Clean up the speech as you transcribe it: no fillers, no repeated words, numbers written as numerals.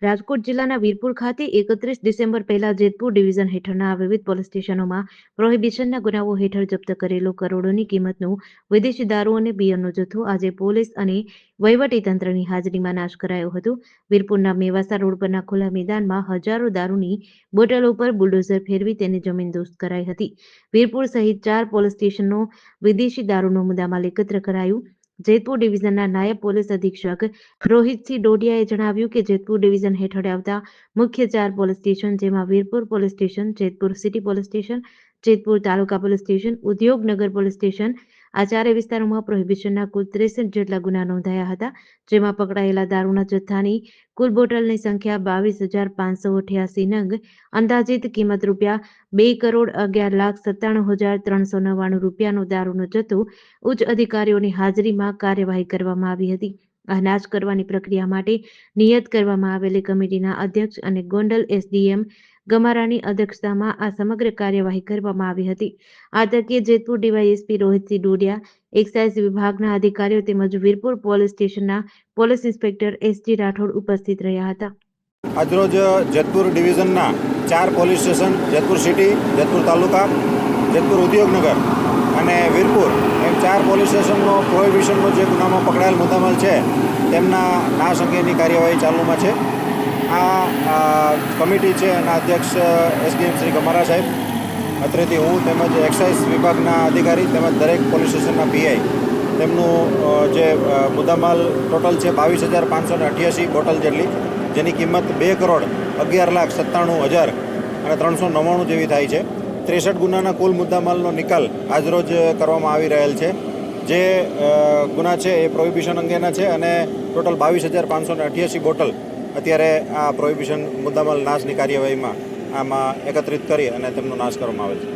રાજકોટ જિલ્લાના વીરપુર ખાતે 31 ડિસેમ્બર પહેલા જેતપુર ડિવિઝન હેઠળના વિવિધ પોલીસ સ્ટેશનોમાં પ્રોહિબિશનના ગુનાઓ હેઠળ જપ્ત કરેલો કરોડોની કિંમતનું વિદેશી દારૂ અને બિયરનો જથ્થો આજે પોલીસ અને વહીવટીતંત્રની હાજરીમાં નાશ કરાયો હતો. વીરપુરના મેવાસા રોડ પરના ખુલ્લા મેદાનમાં હજારો દારૂની બોટલો પર બુલડોઝર ફેરવી તેને જમીનદોસ્ત કરાઈ હતી. વીરપુર સહિત 4 પોલીસ સ્ટેશનો વિદેશી દારૂનો મુદ્દામાલ એકત્ર કરાયું. જેતપુર ડિવિઝનના નાયબ પોલીસ અધિક્ષક રોહિતસિંહ ડોડિયાએ જણાવ્યું કે જેતપુર ડિવિઝન હેઠળ આવતા મુખ્ય 4 પોલીસ સ્ટેશન જેમાં Virpur police station, Jetpur city police station, Jetpur taluka police station, Udyognagar police station આ ચારે વિસ્તારોમાં પ્રોહિબિશનના કુલ 63 જેટલા ગુના નોંધાયા હતા. જેમાં પકડાયેલા દારૂના જથ્થાની કુલ બોટલની સંખ્યા 22,588 નંગ, અંદાજિત કિંમત ₹2,11,97,399 રૂપિયાનો દારૂનો જથ્થો ઉચ્ચ અધિકારીઓની હાજરીમાં કાર્યવાહી કરવામાં આવી હતી. આ નાશ કરવાની પ્રક્રિયા માટે નિયત કરવામાં આવેલી કમિટીના અધ્યક્ષ અને ગોંડલ એસડીએમ ગમારાની અધ્યક્ષતામાં આ સમગ્ર કાર્યવાહી કરવામાં આવી હતી. આ તકે જેતપુર ડીવાયએસપી રોહિતસિંહ ડોડિયા, એક્સાઇઝ વિભાગના અધિકારીઓ તેમજ વીરપુર પોલીસ સ્ટેશનના પોલીસ ઇન્સ્પેક્ટર એસજી રાઠોડ ઉપસ્થિત રહ્યા હતા. આજરોજ જેતપુર ડિવિઝનના 4 police station, Jetpur city, Jetpur taluka, Jetpur Udyognagar અને વીરપુર એમ 4 પોલીસ સ્ટેશનનો પ્રોહિબિશનનો જે ગુનામાં પકડાયેલ મુદ્દામાલ છે તેમના નાશ અંગેની કાર્યવાહી ચાલુમાં છે. આ કમિટી છે એના અધ્યક્ષ એસડીએમ શ્રી ગમારા સાહેબ, અત્રેથી હું તેમજ એક્સાઇઝ વિભાગના અધિકારી તેમજ દરેક પોલીસ સ્ટેશનના પીઆઈ તેમનું જે મુદ્દામાલ ટોટલ છે 22,588 બોટલ જેટલી, જેની કિંમત 2,11,97,399 જેવી થાય છે. 63 ગુનાના કુલ મુદ્દામાલનો નિકાલ આજરોજ કરવામાં આવી રહેલ છે. જે ગુના છે એ પ્રોહિબિશન અંગેના છે અને ટોટલ 22,588 બોટલ અત્યારે આ પ્રોહિબિશન મુદ્દામાલ નાશની કાર્યવાહીમાં આમાં એકત્રિત કરી અને તેમનો નાશ કરવામાં આવે છે.